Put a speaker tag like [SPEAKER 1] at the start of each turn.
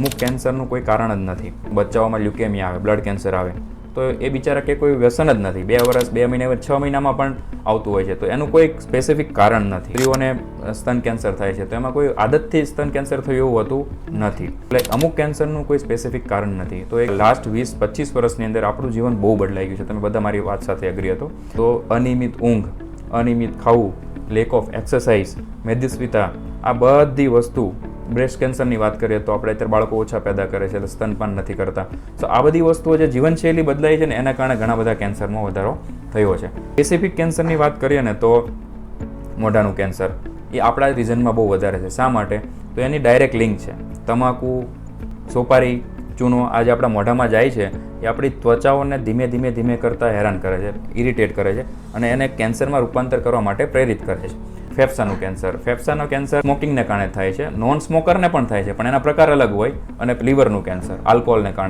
[SPEAKER 1] અમુક કેન્સરનું કોઈ કારણ જ નથી. બચ્ચાઓમાં લ્યુકેમિયા આવે, બ્લડ કેન્સર આવે તો એ બિચારા કે કોઈ વ્યસન જ નથી, 2 વર્ષ 2 મહિના 6 મહિનામાં પણ આવતું હોય છે, તો એનું કોઈ સ્પેસિફિક કારણ નથી. સ્ત્રીઓને સ્તન કેન્સર થાય છે તો એમાં કોઈ આદતથી સ્તન કેન્સર થયું એવું હોતું નથી. એટલે અમુક કેન્સરનું કોઈ સ્પેસિફિક કારણ નથી. તો એક લાસ્ટ 20-25 વર્ષની અંદર આપણું જીવન બહુ બદલાઈ ગયું છે. તમે બધા મારી વાત સાથે એગ્રી હતો. તો અનિયમિત ઊંઘ, અનિયમિત ખાવું, લેક ઓફ એક્સરસાઇઝ, મેદસ્વીતા, આ બધી વસ્તુ, બ્રેસ્ટ કેન્સરની વાત કરીએ તો આપણે અત્યારે બાળકો ઓછા પેદા કરે છે, એટલે સ્તનપાન નથી કરતા. તો આ બધી વસ્તુઓ જે જીવનશૈલી બદલાઈ છે ને એના કારણે ઘણા બધા કેન્સરમાં વધારો થયો છે. સ્પેસિફિક કેન્સરની વાત કરીએ ને તો મોઢાનું કેન્સર એ આપણા રીજનમાં બહુ વધારે છે. શા માટે? તો એની ડાયરેક્ટ લિંક છે. તમાકુ, સોપારી, ચૂનો આ જે આપણા મોઢામાં જાય છે એ આપણી ત્વચાઓને ધીમે ધીમે કરતાં હેરાન કરે છે, ઇરિટેટ કરે છે અને એને કેન્સરમાં રૂપાંતર કરવા માટે પ્રેરિત કરે છે. ફેફસાનું કેન્સર સ્મોકિંગને કારણે થાય છે. નોન સ્મોકરને પણ થાય છે પણ એના પ્રકાર અલગ હોય. અને લીવરનું કેન્સર આલ્કોહોલને કારણે